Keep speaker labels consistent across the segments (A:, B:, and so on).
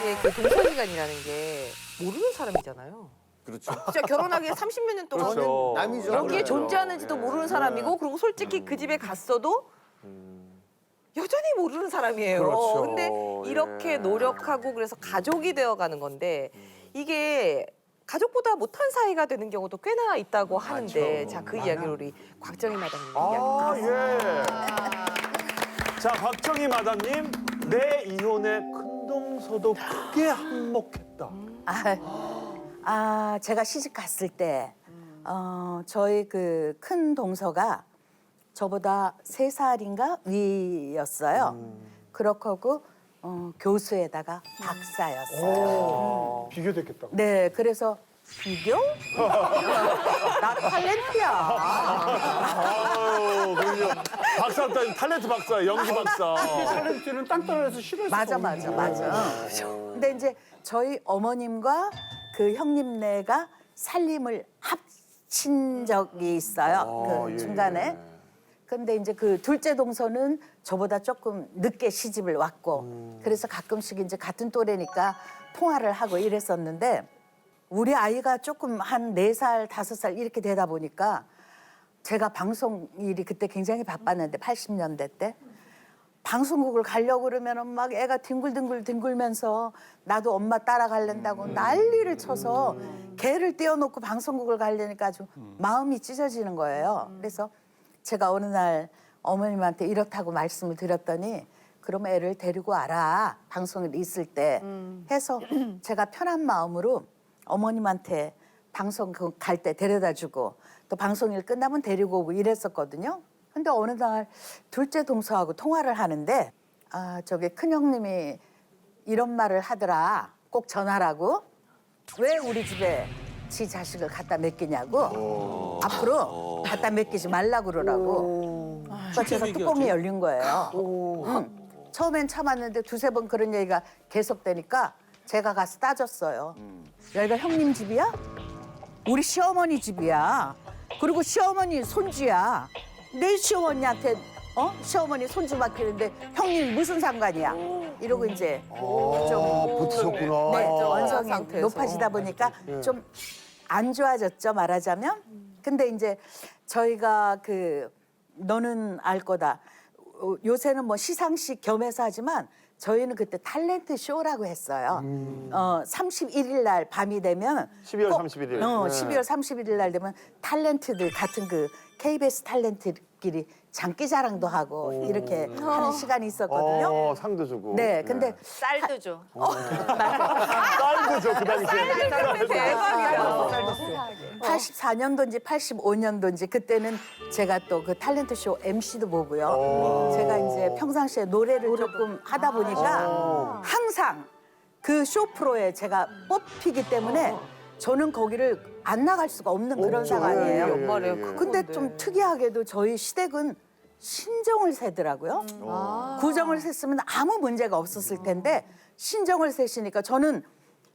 A: 이게 그 동서기간이라는 게 모르는 사람이잖아요.
B: 그렇죠.
A: 진짜 결혼하기 30몇 년 동안은
B: 그렇죠.
C: 남이죠.
A: 여기에
B: 그렇죠.
A: 존재하는지도
B: 예.
A: 모르는 사람이고, 그리고 솔직히 그 집에 갔어도 여전히 모르는 사람이에요.
B: 그렇죠.
A: 근데 이렇게
B: 예.
A: 노력하고 그래서 가족이 되어가는 건데 이게 가족보다 못한 사이가 되는 경우도 꽤나 있다고 하는데, 자, 그 이야기를 우리 곽정희 마담님
B: 아,
A: 이야기.
B: 예. 자, 박정희 마담님, 내 이혼에 큰동서도 크게 한몫했다.
D: 제가 시집 갔을 때, 저희 그 큰 동서가 저보다 3살인가 위였어요. 그렇고, 교수에다가 박사였어요.
C: 비교됐겠다.
D: 네, 그래서 비교? 나 탤런트야.
B: 아유, 그럼요. 박사 따님 탤런트 박사, 연기 박사.
C: 탤런트는 딴딴해서 싫어했어.
D: 맞아. 근데 이제 저희 어머님과 그 형님네가 살림을 합친 적이 있어요. 그
B: 예,
D: 중간에.
B: 예.
D: 근데 이제 그 둘째 동서는 저보다 조금 늦게 시집을 왔고, 그래서 가끔씩 이제 같은 또래니까 통화를 하고 이랬었는데, 우리 아이가 조금 한 4살, 5살 이렇게 되다 보니까 제가 방송 일이 그때 굉장히 바빴는데 80년대 때 방송국을 가려고 그러면은 막 애가 뒹굴면서 나도 엄마 따라가려고 난리를 쳐서 걔를 떼어놓고 방송국을 가려니까 아주 마음이 찢어지는 거예요. 그래서 제가 어느 날 어머님한테 이렇다고 말씀을 드렸더니, 그럼 애를 데리고 와라, 방송일 있을 때 해서 제가 편한 마음으로 어머님한테 방송 갈 때 데려다 주고 또 방송일 끝나면 데리고 오고 이랬었거든요. 근데 어느 날 둘째 동서하고 통화를 하는데, 저기 큰형님이 이런 말을 하더라, 꼭 전하라고. 왜 우리 집에 지 자식을 갖다 맡기냐고. 앞으로 갖다 맡기지 말라 그러라고. 그러니까 제가 뚜껑이 열린 거예요. 처음엔 참았는데 2-3번 그런 얘기가 계속되니까 제가 가서 따졌어요. 여기가 형님 집이야? 우리 시어머니 집이야. 그리고 시어머니 손주야. 내 시어머니한테 시어머니 손주 맡기는데 형님 무슨 상관이야? 이러고 이제 좀
C: 붙으셨구나.
D: 네,
A: 완전
D: 원성이
A: 상태에서.
D: 높아지다 보니까 좀 안 좋아졌죠, 말하자면. 근데 이제 저희가 그 너는 알 거다. 요새는 뭐 시상식 겸해서 하지만 저희는 그때 탤런트 쇼라고 했어요. 31일 날 밤이 되면
B: 12월
D: 꼭,
B: 31일. 네.
D: 12월 31일 날 되면 탤런트들 같은 그 KBS 탤런트끼리 장기자랑도 하고 이렇게 하는 시간이 있었거든요.
B: 상도 주고.
D: 네, 근데
A: 쌀도 줘.
B: 쌀도 줘, 그 당시에.
A: 대박이야.
D: 84년도인지 85년도인지 그때는 제가 또 그 탤런트 쇼 MC도 보고요. 제가 이제 평상시에 노래를 조금 하다 보니까 항상 그 쇼 프로에 제가 뽑히기 때문에 저는 거기를 안 나갈 수가 없는 그런 상황이에요.
A: 연말에
D: 근데 좀 특이하게도 저희 시댁은 신정을 세더라고요. 구정을 셌으면 아무 문제가 없었을 텐데 신정을 세시니까 저는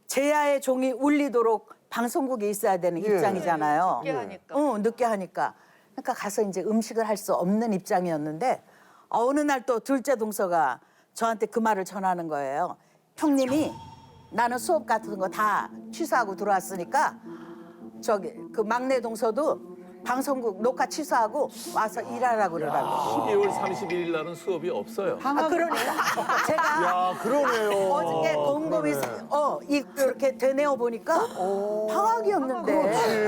D: 제야의 종이 울리도록 방송국에 있어야 되는 입장이잖아요.
A: 늦게 하니까.
D: 늦게 하니까. 그러니까 가서 이제 음식을 할 수 없는 입장이었는데, 어느 날 또 둘째 동서가 저한테 그 말을 전하는 거예요. 형님이 나는 수업 같은 거 다 취소하고 들어왔으니까 저기 그 막내 동서도 방송국 녹화 취소하고 와서 일하라고 그러라고.
E: 12월 31일 날은 수업이 없어요.
D: 그러니까 제가
B: 야, 그러네요.
D: 어저께 곰곰이 이렇게 되뇌어 보니까 방학이었는데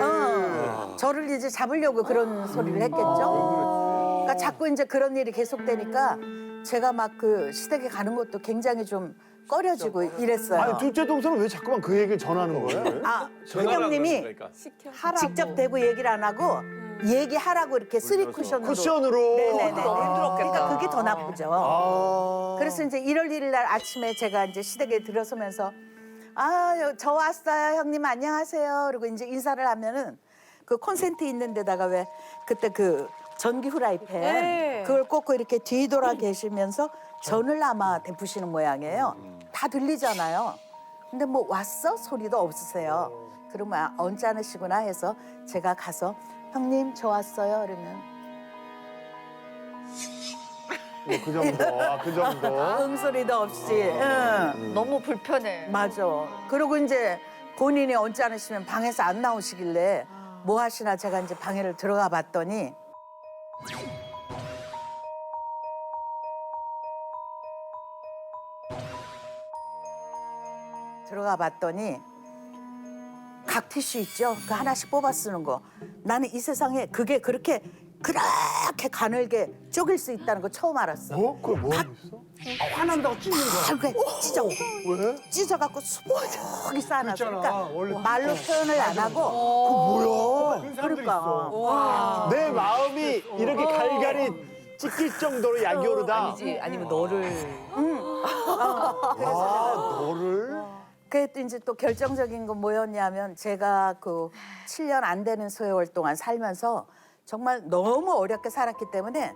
D: 저를 이제 잡으려고 그런 소리를 했겠죠. 그러니까 자꾸 이제 그런 일이 계속되니까 제가 막 그 시댁에 가는 것도 굉장히 좀 꺼려지고 이랬어요.
B: 아니, 둘째 동서는 왜 자꾸만 그 얘기를 전하는 거예요?
D: 큰형님이
E: 그러니까.
D: 직접 대고 얘기를 안 하고 얘기하라고 이렇게 쓰리 쿠션으로.
B: 쿠션으로.
D: 네네네.
A: 힘들었겠다.
D: 그러니까 그게 더 나쁘죠.
B: 아.
D: 그래서 이제 1월 1일 날 아침에 제가 이제 시댁에 들어서면서 저 왔어요, 형님 안녕하세요. 그리고 이제 인사를 하면은 그 콘센트 있는 데다가 왜 그때 그 전기 후라이팬
A: 네.
D: 그걸 꽂고 이렇게 뒤돌아 계시면서 전을 아마 데푸시는 모양이에요. 다 들리잖아요. 근데 뭐 왔어? 소리도 없으세요. 그러면 언짢으시구나 해서 제가 가서 형님 저 왔어요. 그러면
B: 그 정도. 그 정도.
D: 음소리도 없이. 응.
F: 너무 불편해.
D: 맞아. 그리고 이제 본인이 언짢으시면 방에서 안 나오시길래 뭐 하시나 제가 이제 방에를 들어가 봤더니 각 티슈 있죠? 그 하나씩 뽑아 쓰는 거. 나는 이 세상에 그게 그렇게 가늘게 쪼갤 수 있다는 거 처음 알았어.
B: 그걸 뭐 하고 있어?
C: 화난다고 찢는 거야.
D: 그게 찢어.
B: 왜?
D: 찢어갖고 수북이 쌓아놨어.
C: 그렇잖아.
D: 그러니까
C: 원래
D: 말로 표현을 안 하고.
B: 뭐야?
C: 그런 사람들이
D: 그러니까.
C: 있어.
B: 내 마음이 이렇게 갈갈이 찢길 정도로 약이 오르다.
A: 아니지 아니면 너를
B: 너를?
D: 그게 또 이제 또 결정적인 건 뭐였냐면 제가 그 7년 안 되는 세월 동안 살면서 정말 너무 어렵게 살았기 때문에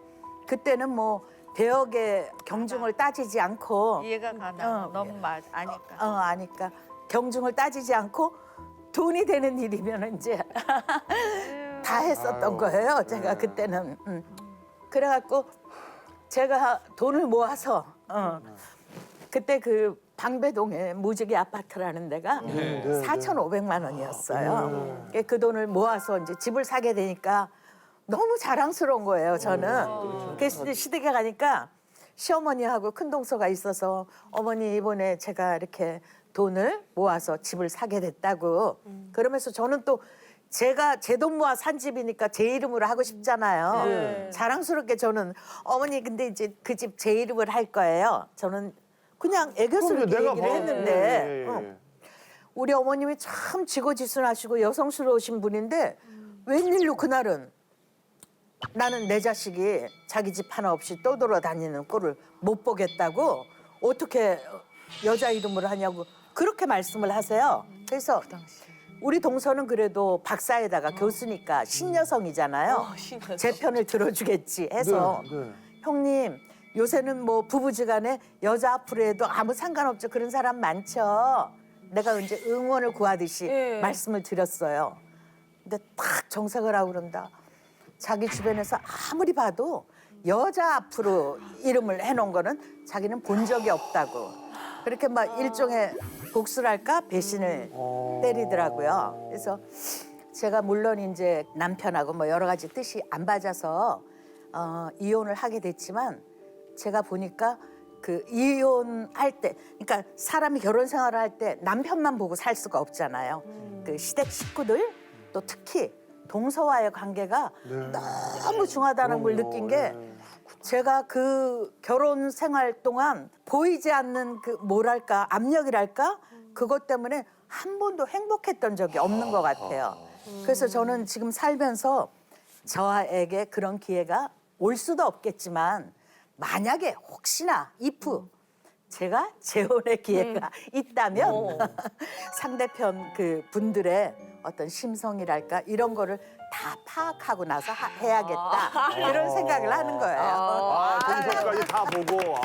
D: 그때는 뭐 대역의 경중을 따지지 않고
F: 이해가 가나. 너무 아니까.
D: 아니까 경중을 따지지 않고 돈이 되는 일이면 이제 다 했었던 거예요. 제가 그때는. 그래갖고 제가 돈을 모아서 그때 그 방배동에 무지개 아파트라는 데가 4,500만 원이었어요. 그 돈을 모아서 이제 집을 사게 되니까 너무 자랑스러운 거예요, 저는. 그래서 이제 시댁에 가니까 시어머니하고 큰 동서가 있어서 어머니 이번에 제가 이렇게 돈을 모아서 집을 사게 됐다고. 그러면서 저는 또 제가 제 돈 모아 산 집이니까 제 이름으로 하고 싶잖아요. 자랑스럽게 저는 어머니 근데 이제 그 집 제 이름을 할 거예요. 저는 그냥 애교스럽게
B: 내가
D: 얘기를
B: 봐.
D: 했는데 우리 어머님이 참 지고지순하시고 여성스러우신 분인데 웬일로 그날은 나는 내 자식이 자기 집 하나 없이 떠돌아다니는 꼴을 못 보겠다고 어떻게 여자 이름으로 하냐고 그렇게 말씀을 하세요. 그래서 우리 동서는 그래도 박사에다가 교수니까 신여성이잖아요.
A: 신여성.
D: 제 편을 들어주겠지 해서
B: 네.
D: 형님 요새는 뭐 부부지간에 여자 앞으로 해도 아무 상관없죠. 그런 사람 많죠. 내가 이제 응원을 구하듯이
A: 예.
D: 말씀을 드렸어요. 근데 딱 정색을 하고 그런다. 자기 주변에서 아무리 봐도 여자 앞으로 이름을 해놓은 거는 자기는 본 적이 없다고. 그렇게 막 일종의 복수랄까 배신을 때리더라고요. 그래서 제가 물론 이제 남편하고 뭐 여러 가지 뜻이 안 맞아서 이혼을 하게 됐지만 제가 보니까 그 이혼할 때, 그러니까 사람이 결혼 생활을 할 때 남편만 보고 살 수가 없잖아요. 그 시댁 식구들 또 특히 동서와의 관계가 너무 중하다는 걸 느낀 게 제가 그 결혼 생활 동안 보이지 않는 그 뭐랄까 압력이랄까 그것 때문에 한 번도 행복했던 적이 없는 것 같아요. 그래서 저는 지금 살면서 저에게 그런 기회가 올 수도 없겠지만 만약에 혹시나 if 제가 재혼의 기회가 있다면 상대편 그 분들의 어떤 심성이랄까 이런 거를 다 파악하고 나서 해야겠다 이런 생각을 하는 거예요.
B: 동서까지 다 보고.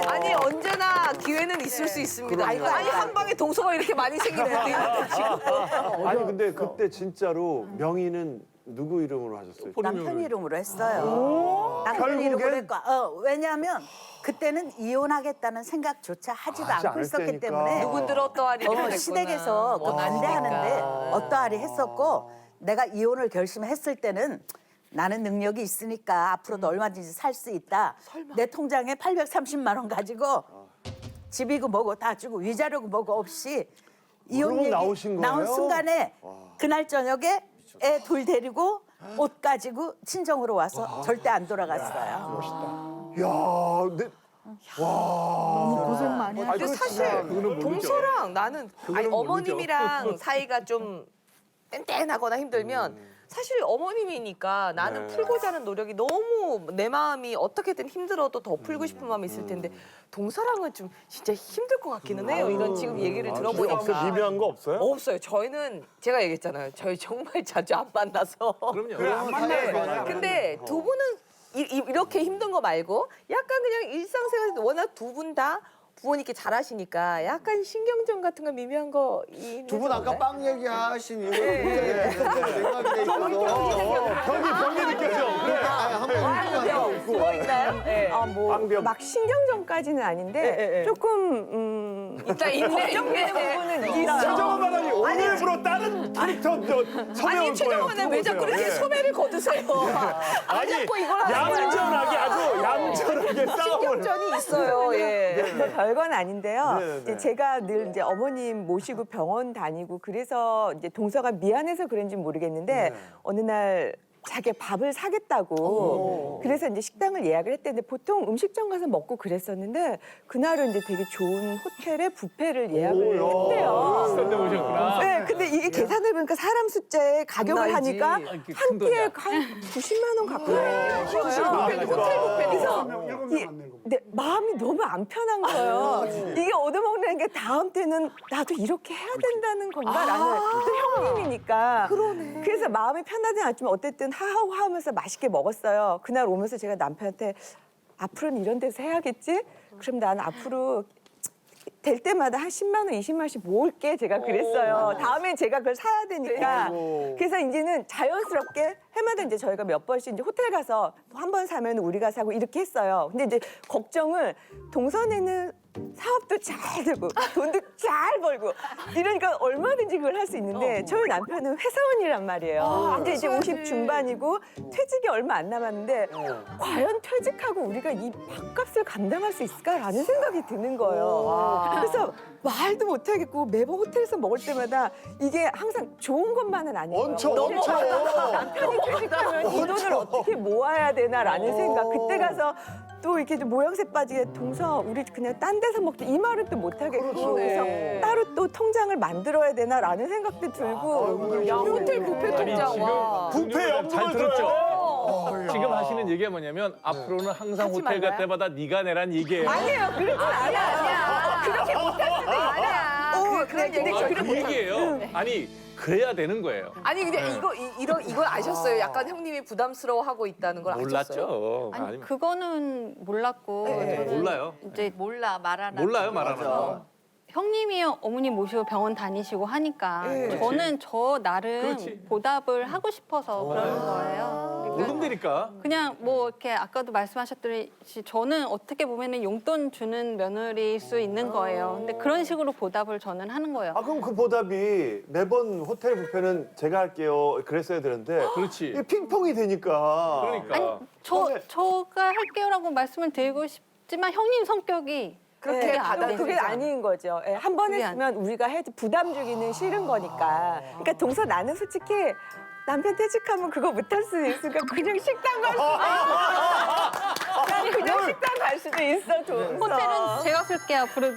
A: 아니 언제나 기회는 있을 수 있습니다.
D: 그럼요.
A: 아니 한 방에 동서가 이렇게 많이 생기는 애도 있는데 지금.
B: 아니 근데 그때 진짜로 명의는 누구 이름으로 하셨어요?
D: 남편 이름으로 했어요. 남편
B: 결국엔?
D: 이름으로 했고 왜냐하면 그때는 이혼하겠다는 생각조차 하지도
B: 하지
D: 않고
B: 않을
D: 있었기
B: 때니까.
D: 때문에
A: 누군들 어떠하리 이렇게
D: 시댁에서 그 반대하는데 어떠하리 했었고 내가 이혼을 결심했을 때는 나는 능력이 있으니까 앞으로도 얼마든지 살 수 있다. 내 통장에 830만 원 가지고 집이고 뭐고 다 주고 위자료고 뭐고 없이 이혼
B: 그러고
D: 얘기
B: 나오신 거예요?
D: 나온 순간에 그날 저녁에 애 둘 데리고 옷 가지고 친정으로 와서 절대 안 돌아갔어요.
B: 야, 근데
F: 고생 많이
A: 근데 사실
E: 그거는 모르죠.
A: 동서랑 나는 아니,
E: 모르죠.
A: 어머님이랑 사이가 좀 뗀뗀하거나 힘들면 사실 어머님이니까 나는 풀고자 하는 노력이 너무 내 마음이 어떻게든 힘들어도 더 풀고 싶은 마음이 있을 텐데 동서랑은 좀 진짜 힘들 것 같기는 해요. 이런 지금 얘기를 들어보니까.
B: 미묘한 거 없어요?
A: 없어요. 저희는 제가 얘기했잖아요. 저희 정말 자주 안 만나서.
E: 그럼요.
C: 그래, 안 만나요.
A: 네. 근데 두 분은 이렇게 힘든 거 말고 약간 그냥 일상생활에서 워낙 두 분 다 부모님께 잘하시니까 약간 신경전 같은 거 미묘한 거
G: 두 분 아까 빵 얘기하신 이유가
A: 네.
G: 굉장히 냉각이 돼 있어서
B: 병이 느껴져. 그래.
G: 한번
A: 뭐 있나요? 네.
B: 빵병.
H: 막 신경전까지는 아닌데 조금
A: 일단 있네.
H: 부분은 있어요.
B: 최정원 마담이 오늘부로 다른 캐릭터 섭외
A: 아니
B: 올 거예요.
A: 최정원은 왜 자꾸 이렇게 소매를 거두세요? 안
B: 아니
A: 잡고 이걸 하는 거야.
B: 얌전하게 아주 얌전하게 싸움을.
A: 신경전이 있어요. 예.
H: 뭐 별건 아닌데요.
B: 네, 네.
H: 이제 제가 늘 이제 어머님 모시고 병원 다니고 그래서 이제 동서가 미안해서 그런지 모르겠는데 어느 날 자기 밥을 사겠다고 그래서 이제 식당을 예약을 했대는데 보통 음식점 가서 먹고 그랬었는데 그날은 이제 되게 좋은 호텔에 뷔페를 예약을 했대요.
E: 비싼 데 오셨구나.
H: 네, 근데 이게 계산해 보니까 사람 숫자에 가격을
A: 나이지.
H: 하니까
E: 이렇게 큰
H: 한 끼에
E: 돈이야.
H: 한 90만 원 가까이
A: 호텔 뷔페
H: 그래서
C: 일곱
H: 이-
C: 명 안 내고.
H: 네, 마음이 너무 안 편한 거예요. 이게 얻어먹는 게 다음 때는 나도 이렇게 해야 된다는 건가라는 또 형님이니까. 그래서 마음이 편하진 않지만 어쨌든 하하하면서 맛있게 먹었어요. 그날 오면서 제가 남편한테 앞으로는 이런 데서 해야겠지? 그럼 나는 앞으로 될 때마다 한 10만 원, 20만 원씩 모을게 제가 그랬어요. 다음에 제가 그걸 사야 되니까. 그래서 이제는 자연스럽게 해마다 이제 저희가 몇 번씩 이제 호텔 가서 한 번 사면 우리가 사고 이렇게 했어요. 근데 이제 걱정을 동선에는 사업도 잘 되고 돈도 잘 벌고 이러니까 얼마든지 그걸 할 수 있는데 저희 남편은 회사원이란 말이에요. 근데 이제 50 중반이고 퇴직이 얼마 안 남았는데 과연 퇴직하고 우리가 이 밥값을 감당할 수 있을까라는 생각이 드는 거예요. 그래서 말도 못하겠고 매번 호텔에서 먹을 때마다 이게 항상 좋은 것만은 아니에요.
G: 엄청
H: 남편이 퇴직하면 이 돈을 어떻게 모아야 되나라는 생각. 그때 가서 또 이렇게 좀 모양새 빠지게 동서 우리 그냥 딴 데서 먹자 이 말을 또 못하겠고 그래서 따로 또 통장을 만들어야 되나라는 생각도 들고
A: 야 호텔 뷔페
E: 아니
A: 통장 와.
E: 지금
B: 뷔페
E: 잘
B: 연금을
E: 들었죠?
B: 줘요.
E: 지금 하시는 얘기가 뭐냐면 앞으로는 항상
A: 하지
E: 호텔 갈
A: 말라요?
E: 때마다 네가 내란 얘기예요.
H: 아니에요. 그러진 않아요.
A: 그렇게 못할 수도 있냐. 그런 얘기
E: 아,
A: 절대
E: 그
A: 못
E: 얘기예요. 아니 그래야 되는 거예요.
A: 아니 근데 이걸 아셨어요? 약간 형님이 부담스러워하고 있다는 걸 아셨어요?
E: 몰랐죠.
F: 아니
E: 아니면
F: 그거는 몰랐고 저는
E: 몰라요.
F: 이제 몰라 말 안 하고
E: 몰라요 말 안 하고.
F: 형님이 어머니 모시고 병원 다니시고 하니까 저는 저 나름
E: 그렇지.
F: 보답을 하고 싶어서 그러는 거예요. 그러니까
E: 모른다니까.
F: 그냥 뭐 이렇게 아까도 말씀하셨듯이 저는 어떻게 보면은 용돈 주는 며느리일 수 있는 거예요. 근데 그런 식으로 보답을 저는 하는 거예요.
B: 아 그럼 그 보답이 매번 호텔 뷔페는 제가 할게요. 그랬어야 되는데
E: 그렇지.
B: 이게 핑퐁이 되니까.
E: 그러니까.
F: 아니 저가 할게요라고 말씀을 드리고 싶지만 형님 성격이
A: 그렇게
F: 안
A: 받아들이죠.
H: 그게 아닌 거죠. 예, 한 번
F: 그게
H: 했으면 우리가 해도 부담 주기는 싫은 거니까. 그러니까 동서 나는 솔직히 남편 퇴직하면 그거 못할 수도 있으니까 그냥 식당 갈 수도 있어. 난 그냥 식당 갈 수도 있어. 동서.
F: 호텔은 제가 쓸게요 앞으로.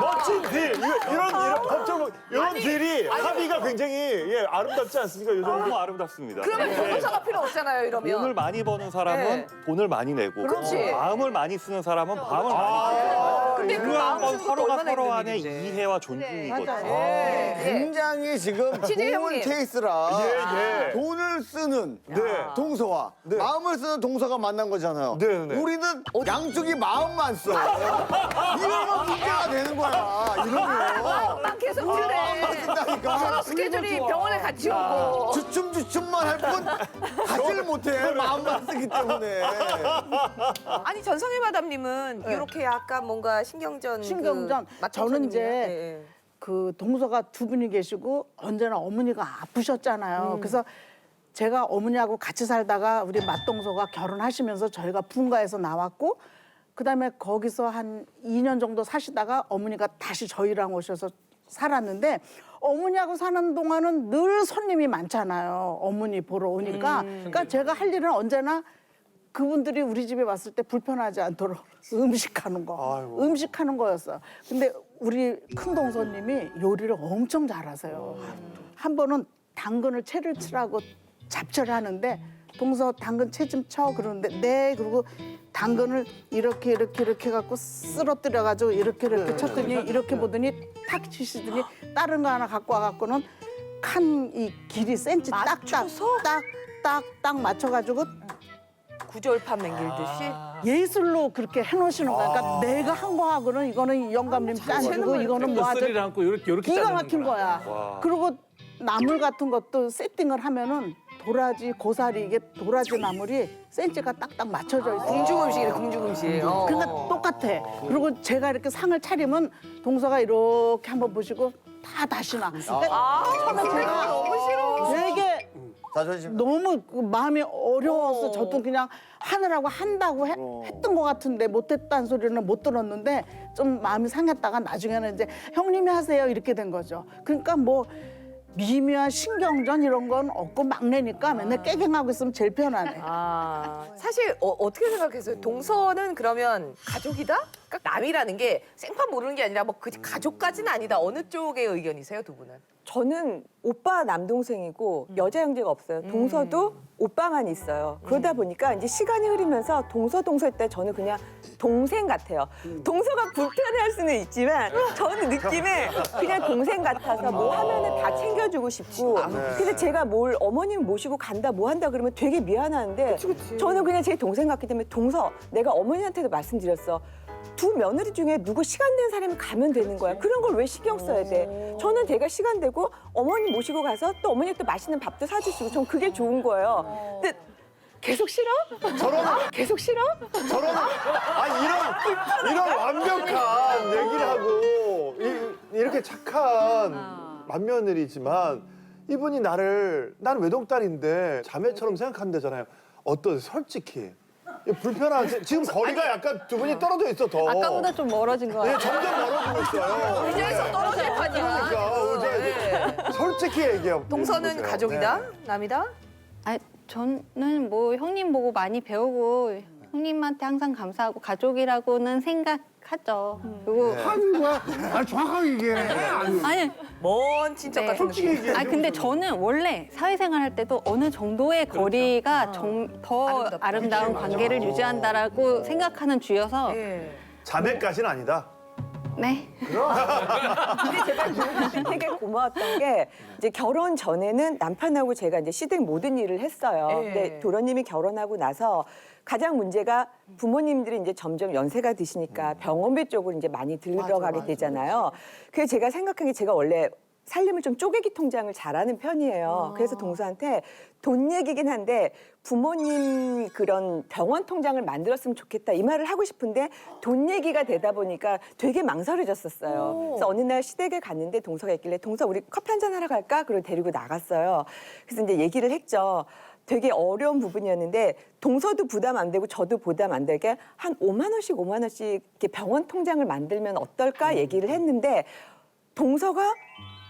B: 멋진 딜. 이런 법적 이런 딜이 합의가 굉장히 아름답지 않습니까? 요 정도.
I: 너무 아름답습니다.
A: 그러면 변호사가 필요 없잖아요. 이러면.
I: 돈을 많이 버는 사람은
A: 네.
I: 돈을 많이 내고
A: 그렇지.
I: 마음을 많이 쓰는 사람은 마음을 많이 쓰고
A: 근데 그
I: 중요한
A: 마음
I: 건
A: 쓰는 것도
I: 서로가
A: 얼마나
I: 서로
A: 힘든
I: 간의
A: 일인데.
I: 이해와 존중이거든요.
A: 예.
G: 굉장히 지금
A: 치즈
G: 좋은
A: 형님.
G: 케이스라
B: 예, 예.
G: 돈을 쓰는
B: 네.
G: 동서와
B: 네.
G: 마음을 쓰는 동서가 만난 거잖아요.
B: 네, 네.
G: 우리는 양쪽이 마음만 써. 이러면 문제가 되는 거야. 이러면.
A: 마음만 계속 그래.
G: 쓴다니까.
A: 서로 스케줄이 병원에 같이 오고.
G: 주춤주춤만 할 뿐 가지를 못해. 마음만 쓰기 때문에.
A: 아니 전성희 마담님은 이렇게 약간 뭔가 신경전
D: 신경전. 저는 이제 그 동서가 두 분이 계시고 언제나 어머니가 아프셨잖아요. 그래서 제가 어머니하고 같이 살다가 우리 맏동서가 결혼하시면서 저희가 분가에서 나왔고 그다음에 거기서 한 2년 정도 사시다가 어머니가 다시 저희랑 오셔서 살았는데 어머니하고 사는 동안은 늘 손님이 많잖아요. 어머니 보러 오니까. 그러니까 제가 할 일은 언제나 그분들이 우리 집에 왔을 때 불편하지 않도록 음식하는 거.
B: 아이고.
D: 음식하는 거였어요. 근데 우리 큰 동서님이 요리를 엄청 잘하세요. 한 번은 당근을 채를 치라고 잡채를 하는데 동서 당근 채 좀 쳐 그러는데 네 그리고 당근을 이렇게 해갖고 쓰러뜨려가지고 이렇게 쳤더니 이렇게 보더니 탁 치시더니 다른 거 하나 갖고 와갖고는 칸 이 길이 센치 딱딱 맞춰가지고
A: 구절판 맹길듯이.
C: 예술로 그렇게 해놓으시는 거야. 그러니까 내가 한 거하고는 이거는 영감님 짠이고 이거는 뭐 아주
E: 쓰리를 안고 이렇게
C: 기가 막힌
E: 자르는구나.
C: 거야. 그리고 나물 같은 것도 세팅을 하면은 도라지, 고사리 이게 도라지 나물이 센치가 딱딱 맞춰져 있어.
A: 궁중 음식이래, 궁중 음식.
C: 그러니까 똑같아. 그리고 제가 이렇게 상을 차리면 동서가 이렇게 한번 보시고 다 다시 나. 그러니까 처음에 제가
A: 너무 싫어.
C: 되게
G: 자존심.
C: 너무 그 마음이 어려워서 저도 그냥 하느라고 한다고 했던 것 같은데 못했다는 소리는 못 들었는데 좀 마음이 상했다가 나중에는 이제 형님이 하세요 이렇게 된 거죠. 그러니까 뭐 미묘한 신경전 이런 건 없고 막내니까 맨날 깨갱하고 있으면 제일 편하네.
A: 사실 어떻게 생각했어요? 동서는 그러면 가족이다? 그러니까 남이라는 게 생판 모르는 게 아니라 뭐 그 가족까지는 아니다. 어느 쪽의 의견이세요, 두 분은?
H: 저는 오빠 남동생이고 여자 형제가 없어요. 동서도 오빠만 있어요. 그러다 보니까 이제 시간이 흐르면서 동서 때 저는 그냥 동생 같아요. 동서가 불편해할 수는 있지만 저는 느낌에 그냥 동생 같아서 뭐 하면은 다 챙겨주고 싶고. 근데 제가 뭘 어머님 모시고 간다 뭐 한다 그러면 되게 미안한데 저는 그냥 제 동생 같기 때문에 동서 내가 어머니한테도 말씀드렸어. 두 며느리 중에 누구 시간 된 사람이 가면 되는 거야. 그런 걸 왜 신경 써야 돼? 저는 제가 시간 되고 어머니 모시고 가서 또 어머니가 또 맛있는 밥도 사주시고 전 그게 좋은 거예요. 근데 계속 싫어? 계속 싫어?
B: 저런 이런 완벽한 얘기를 하고 이렇게 착한 맏며느리지만 이분이 나는 외동딸인데 자매처럼 생각한다잖아요. 어떠세요? 솔직히 불편한 지금 거리가 약간 두 분이 떨어져 있어 더.
F: 아까보다 좀 멀어진 것 같아요.
B: 점점 멀어지고 있어요.
A: 의자에서 떨어질 판이야.
B: 그러니까 솔직히 얘기해요.
A: 동서는
B: 보세요.
A: 가족이다?
B: 네.
A: 남이다?
F: 아, 저는 뭐 형님 보고 많이 배우고 형님한테 항상 감사하고 가족이라고는 생각하죠. 그리고
C: 하는 거야. 정확하게 얘기해.
F: 아니
A: 먼 친척
F: 네.
A: 같은 느낌.
F: 아 근데 저는 원래 사회생활 할 때도 어느 정도의 거리가 더 아름다운 관계를 유지한다라고 생각하는 주여서
A: 예.
B: 자매까지는 아니다.
F: 네.
H: 되게 고마웠던 게 이제 결혼 전에는 남편하고 제가 이제 시댁 모든 일을 했어요.
A: 예.
H: 근데 도련님이 결혼하고 나서 가장 문제가 부모님들이 이제 점점 연세가 드시니까 병원비 쪽으로 이제 많이 들어가게 되잖아요. 그래서 제가 생각한 게 제가 원래 살림을 좀 쪼개기 통장을 잘하는 편이에요. 그래서 동서한테 돈 얘기긴 한데 부모님 그런 병원 통장을 만들었으면 좋겠다 이 말을 하고 싶은데 돈 얘기가 되다 보니까 되게 망설여졌었어요. 그래서 어느 날 시댁에 갔는데 동서가 있길래 동서 우리 커피 한잔 하러 갈까? 그러고 데리고 나갔어요. 그래서 이제 얘기를 했죠. 되게 어려운 부분이었는데 동서도 부담 안 되고 저도 부담 안 되게 한 5만 원씩 이렇게 병원 통장을 만들면 어떨까 얘기를 했는데 동서가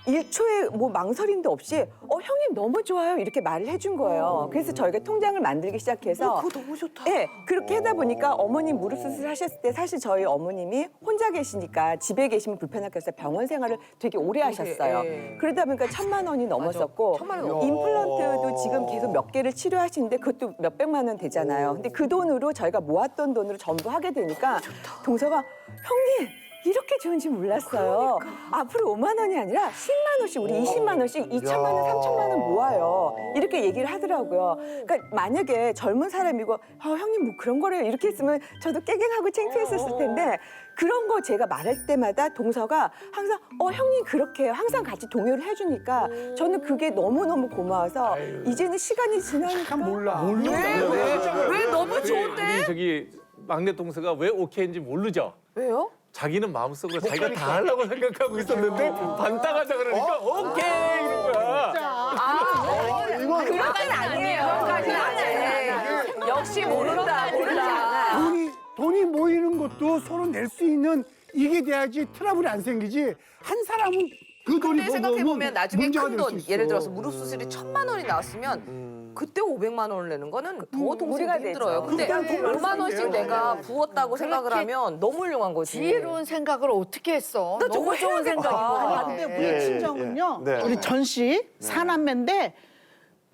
H: 1초의 뭐 망설임도 없이 형님 너무 좋아요 이렇게 말을 해준 거예요. 그래서 저희가 통장을 만들기 시작해서
A: 그거 너무 좋다.
H: 네, 그렇게 하다 보니까 어머님 무릎 수술 하셨을 때 사실 저희 어머님이 혼자 계시니까 집에 계시면 불편할까 해서 병원 생활을 되게 오래 하셨어요.
A: 예.
H: 그러다 보니까 1,000만 원이 넘었었고
A: 1,000만 원 넘어.
H: 임플란트도 지금 계속 몇 개를 치료하시는데 그것도 몇백만 원 되잖아요. 근데 그 돈으로 저희가 모았던 돈으로 전부 하게 되니까 동서가 형님 이렇게 좋은지 몰랐어요. 앞으로 5만 원이 아니라 10만 원씩 우리 20만 원씩 2천만 원, 3천만 원 모아요. 이렇게 얘기를 하더라고요. 그러니까 만약에 젊은 사람이고 형님 뭐 그런 거래요 이렇게 했으면 저도 깨갱하고 창피했었을 텐데 그런 거 제가 말할 때마다 동서가 항상 형님 그렇게 해요. 항상 같이 동요를 해주니까 저는 그게 너무너무 고마워서 이제는 시간이 지나니까
A: 왜 너무
E: 우리
A: 좋은데?
E: 저기 막내 동서가 왜 오케이인지 모르죠.
A: 왜요?
E: 자기는 마음속으로 자기가 다 하려고 생각하고 있었는데 반당하자 그러니까 오케이 이런 거야.
A: 그런 건 아니에요. 그런까지는 아니에요. 역시 모른다.
C: 돈이 모이는 것도 서로 낼 수 있는 이게 돼야지 트러블이 안 생기지. 한 사람은 그 돈이
A: 근데 생각해보면 나중에
C: 문제가
A: 큰
C: 될수
A: 돈,
C: 있어.
A: 예를 들어서 무릎 수술이 1,000만 원이 나왔으면 그때 500만 원을 내는 거는 더 동생도
H: 무리가
A: 힘들어요.
H: 되죠.
A: 근데 5만 원씩 내가 부었다고 생각을 하면 너무 훌륭한 거지.
J: 지혜로운 생각을 어떻게 했어?
A: 나 저거
J: 너무 좋은
A: 해야겠다.
J: 생각이야.
C: 근데
B: 예,
C: 우리
B: 예,
C: 친정은요.
B: 예. 네.
C: 우리 전씨 사남매인데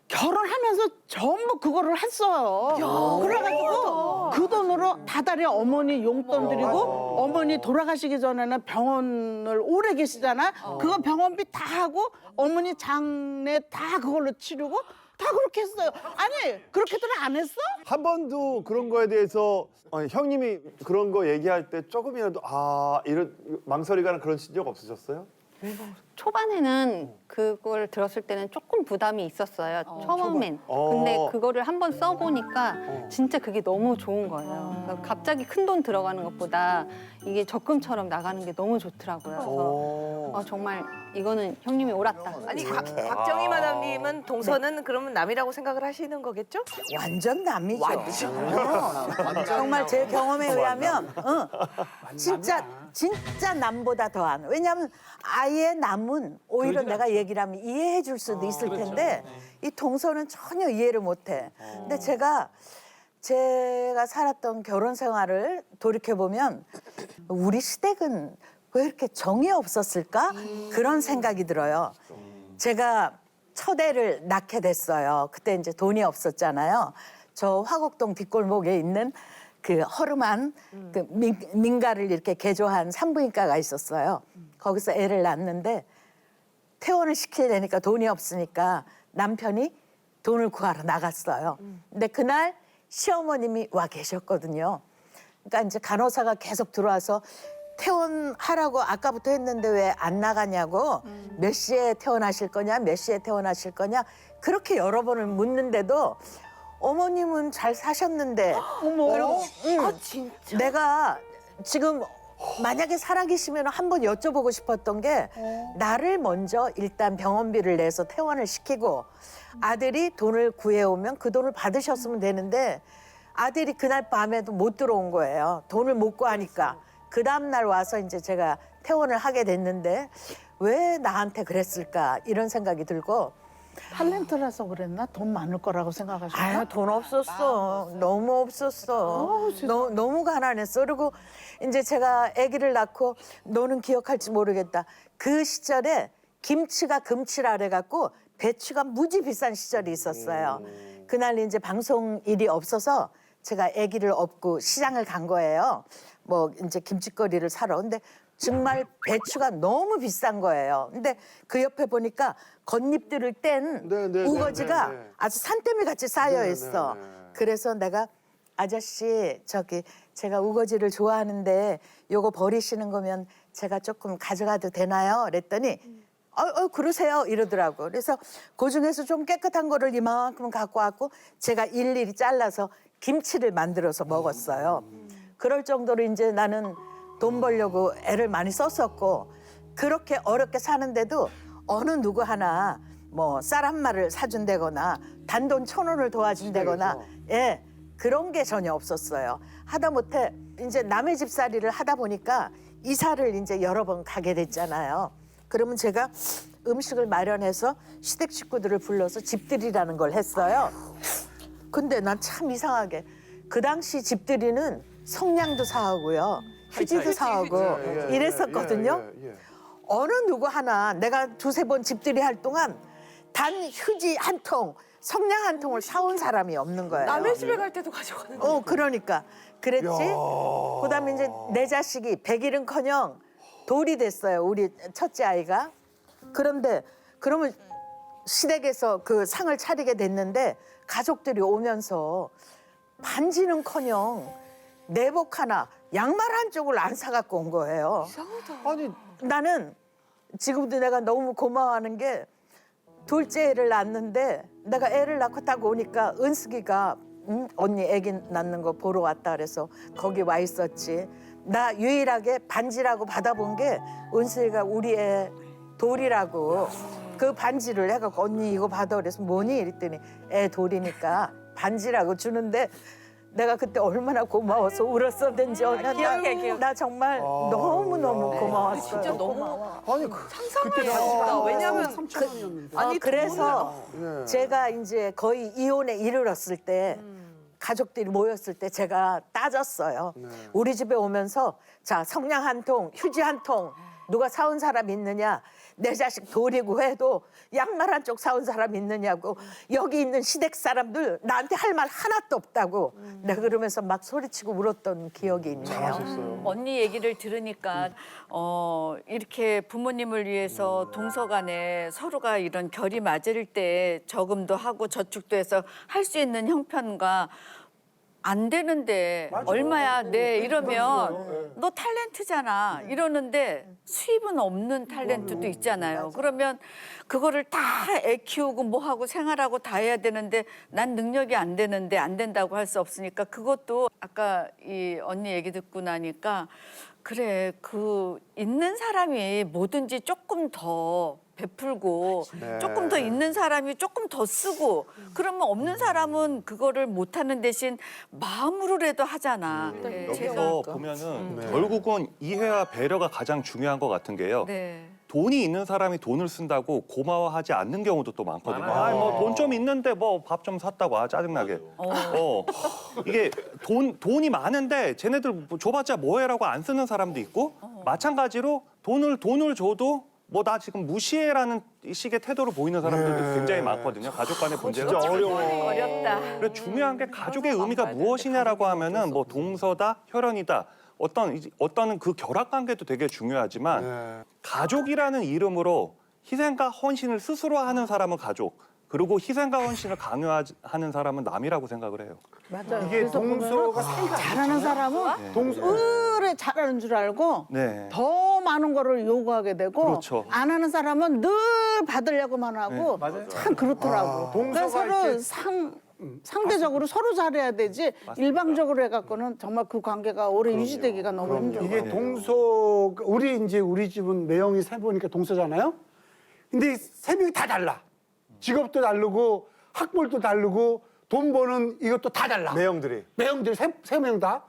C: 결혼하면서 전부 그거를 했어요. 그래가지고 그 돈으로 다달이 어머니 용돈 드리고 어머니 돌아가시기 전에는 병원을 오래 계시잖아. 그거 병원비 다 하고 어머니 장례 다 그걸로 치르고 다 그렇게 했어요. 아니 그렇게들 안 했어?
G: 한 번도 그런 거에 대해서 형님이 그런 거 얘기할 때 조금이라도 이런 망설이거나 그런 적 없으셨어요?
F: 초반에는 그걸 들었을 때는 조금 부담이 있었어요. 처음엔.
G: 어.
F: 근데 그거를 한번 써보니까 진짜 그게 너무 좋은 거예요. 그러니까 갑자기 큰 돈 들어가는 것보다 이게 적금처럼 나가는 게 너무 좋더라고요. 그래서 정말 이거는 형님이 옳았다.
A: 아니 박정희 마담님은 동서는 그러면 남이라고 생각을 하시는 거겠죠?
D: 완전 남이죠. 정말 제 경험에 의하면 진짜 남보다 더한. 왜냐하면 아예 남은 오히려 내가 얘기를 하면 이해해 줄 수도 있을 텐데 이 동서는 전혀 이해를 못해. 근데 제가 살았던 결혼 생활을 돌이켜 보면 우리 시댁은 왜 이렇게 정이 없었을까? 그런 생각이 들어요. 제가 첫 애를 낳게 됐어요. 그때 이제 돈이 없었잖아요. 저 화곡동 뒷골목에 있는 그 허름한 그 민가를 이렇게 개조한 산부인과가 있었어요. 거기서 애를 낳는데 퇴원을 시키려니까 돈이 없으니까 남편이 돈을 구하러 나갔어요. 근데 그날 시어머님이 와 계셨거든요. 그러니까 이제 간호사가 계속 들어와서 퇴원하라고 아까부터 했는데 왜 안 나가냐고 몇 시에 퇴원하실 거냐 몇 시에 퇴원하실 거냐 그렇게 여러 번을 묻는데도 어머님은 잘 사셨는데 그리고
A: 진짜.
D: 내가 지금 만약에 살아계시면 한번 여쭤보고 싶었던 게 나를 먼저 일단 병원비를 내서 퇴원을 시키고 아들이 돈을 구해오면 그 돈을 받으셨으면 되는데 아들이 그날 밤에도 못 들어온 거예요. 돈을 못 구하니까. 그 다음날 와서 이제 제가 퇴원을 하게 됐는데 왜 나한테 그랬을까 이런 생각이 들고
C: 탤런트라서 그랬나? 돈 많을 거라고 생각하셨나?
D: 아유, 돈 없었어. 너무 없었어. 너무 가난했어. 그리고 이제 제가 아기를 낳고 너는 기억할지 모르겠다. 그 시절에 김치가 금치라 그래갖고 배추가 무지 비싼 시절이 있었어요. 그날 이제 방송 일이 없어서 제가 아기를 업고 시장을 간 거예요. 뭐 이제 김치거리를 사러. 근데 정말 배추가 너무 비싼 거예요. 근데 그 옆에 보니까 겉잎들을 뗀 우거지가 아주 산더미 같이 쌓여 있어. 그래서 내가 아저씨 저기 제가 우거지를 좋아하는데 요거 버리시는 거면 제가 조금 가져가도 되나요? 그랬더니 그러세요 이러더라고. 그래서 그중에서 좀 깨끗한 거를 이만큼 갖고 왔고 제가 일일이 잘라서 김치를 만들어서 먹었어요. 그럴 정도로 이제 나는 돈 벌려고 애를 많이 썼었고 그렇게 어렵게 사는데도 어느 누구 하나 뭐 쌀 한 마를 사준다거나 단돈 1,000원을 도와준다거나 그런 게 전혀 없었어요. 하다못해 이제 남의 집살이를 하다 보니까 이사를 이제 여러 번 가게 됐잖아요. 그러면 제가 음식을 마련해서 시댁 식구들을 불러서 집들이라는 걸 했어요. 근데 난 참 이상하게 그 당시 집들이는 성냥도 사오고요. 휴지도 사오고 이랬었거든요. 어느 누구 하나 내가 2-3번 집들이 할 동안 단 휴지 한 통, 성냥 한 통을 사온 사람이 없는 거예요.
A: 남의 집에 갈 때도 가져가는 거.
D: 그러니까 그랬지. 그다음에 이제 내 자식이 100일은커녕 돌이 됐어요. 우리 첫째 아이가. 그런데 그러면 시댁에서 그 상을 차리게 됐는데 가족들이 오면서 반지는커녕 내복 하나, 양말 한 쪽을 안 사갖고 온 거예요.
G: 아니
D: 나는 지금도 내가 너무 고마워하는 게 둘째 애를 낳았는데 내가 애를 낳고 딱 오니까 은숙이가 언니 애기 낳는 거 보러 왔다 그래서 거기 와 있었지. 나 유일하게 반지라고 받아본 게 은숙이가 우리 애 돌이라고 그 반지를 해갖고 언니 이거 받아 그래서 뭐니? 이랬더니 애 돌이니까 반지라고 주는데 내가 그때 얼마나 고마워서 울었었는지 나 정말 너무너무 고마웠어요.
A: 진짜 너무
G: 아니 그때
A: 아쉽다. 왜냐면
D: 그래서 제가 이제 거의 이혼에 이르렀을 때 가족들이 모였을 때 제가 따졌어요. 우리 집에 오면서 자 성냥 한 통, 휴지 한 통, 누가 사온 사람 있느냐? 내 자식 돌이고 해도 양말 한쪽 사온 사람 있느냐고. 여기 있는 시댁 사람들 나한테 할 말 하나도 없다고. 내가 그러면서 막 소리치고 울었던 기억이 있네요.
J: 언니 얘기를 들으니까 이렇게 부모님을 위해서 동서간에 서로가 이런 결이 맞을 때 저금도 하고 저축도 해서 할 수 있는 형편과 안 되는데 얼마야 네 이러면 너 탤런트잖아 이러는데 수입은 없는 탤런트도 있잖아요. 그러면 그거를 다 애 키우고 뭐 하고 생활하고 다 해야 되는데 난 능력이 안 되는데 안 된다고 할 수 없으니까 그것도 아까 이 언니 얘기 듣고 나니까 그래 그 있는 사람이 뭐든지 조금 더 베풀고 조금 더 있는 사람이 조금 더 쓰고 그러면 없는 사람은 그거를 못하는 대신 마음으로라도 하잖아. 네,
I: 여기서 보면은 결국은 이해와 배려가 가장 중요한 것 같은 게요.
J: 네.
I: 돈이 있는 사람이 돈을 쓴다고 고마워하지 않는 경우도 또 많거든요. 아, 뭐 돈 좀 있는데 뭐 밥 좀 샀다고 짜증나게. 이게 돈이 많은데 쟤네들 뭐 줘봤자 뭐해라고 안 쓰는 사람도 있고 마찬가지로 돈을 줘도 뭐 나 지금 무시해라는 식의 태도를 보이는 사람들도 굉장히 많거든요. 가족 간의 문제가.
G: 진짜 어려워.
J: 어렵다.
I: 그래서 중요한 게 가족의 의미가 무엇이냐라고 하면은 뭐 동서다, 혈연이다. 어떤 그 결합 관계도 되게 중요하지만 가족이라는 이름으로 희생과 헌신을 스스로 하는 사람은 가족. 그리고 희생과 헌신을 강요하는 사람은 남이라고 생각을 해요.
C: 맞아요.
B: 이게
C: 그래서
B: 동서가
C: 보면은 잘하는 사람은
B: 동서
C: 으래 잘하는 줄 알고
I: 네.
C: 더 많은 거를 요구하게 되고
I: 그렇죠.
C: 안 하는 사람은 늘 받으려고만 하고 참 그렇더라고. 그러니까
B: 동서가
C: 서로
B: 이렇게
C: 상대적으로 서로 잘해야 되지 일방적으로 해갖고는 정말 그 관계가 오래 유지되기가 너무 힘들어.
B: 이게 동서 우리 집은 매형이 세 보니까 동서잖아요. 근데 세 명이 다 달라. 직업도 다르고 학벌도 다르고 돈 버는 이것도 다 달라.
G: 매형들이.
B: 매형들이 세 명 다.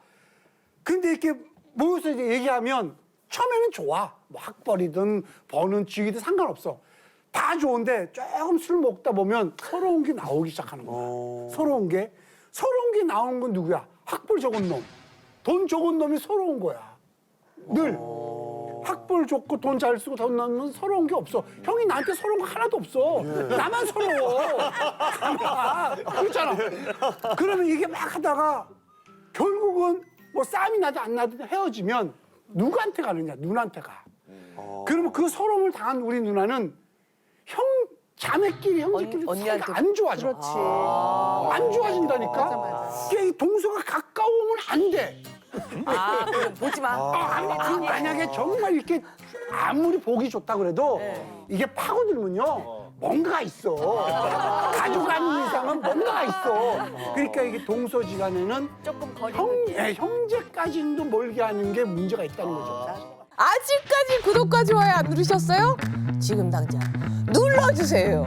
B: 근데 이렇게 모여서 이제 얘기하면 처음에는 좋아. 뭐 학벌이든 버는 직위든 상관없어. 다 좋은데 조금 술 먹다 보면 서러운 게 나오기 시작하는 거야. 서러운 게 나오는 건 누구야? 학벌 적은 놈. 돈 적은 놈이 서러운 거야. 늘. 학벌 좋고 돈 잘 쓰고 돈 넣으면 서러운 게 없어. 형이 나한테 서러운 거 하나도 없어. 나만 서러워. 그렇잖아. 그러면 이게 막 하다가 결국은 뭐 싸움이 나든 안 나든 헤어지면 누구한테 가느냐? 누나한테 가. 그러면 그 서러움을 당한 우리 누나는 자매끼리 형제끼리
A: 언니한테.
B: 사이가 안 좋아져.
C: 그렇지.
B: 안 좋아진다니까. 이게 동서가 가까우면 안 돼.
A: 그럼 보지 마.
B: 만약에 정말 이렇게 아무리 보기 좋다 그래도 이게 파고들면요 뭔가가 있어. 가족 아닌 이상은 뭔가가 있어. 그러니까 이게 동서지간에는
J: 조금 거리.
B: 형제까지도 멀게 하는 게 문제가 있다는 거죠.
A: 아직까지 구독과 좋아요 안 누르셨어요? 지금 당장 눌러주세요.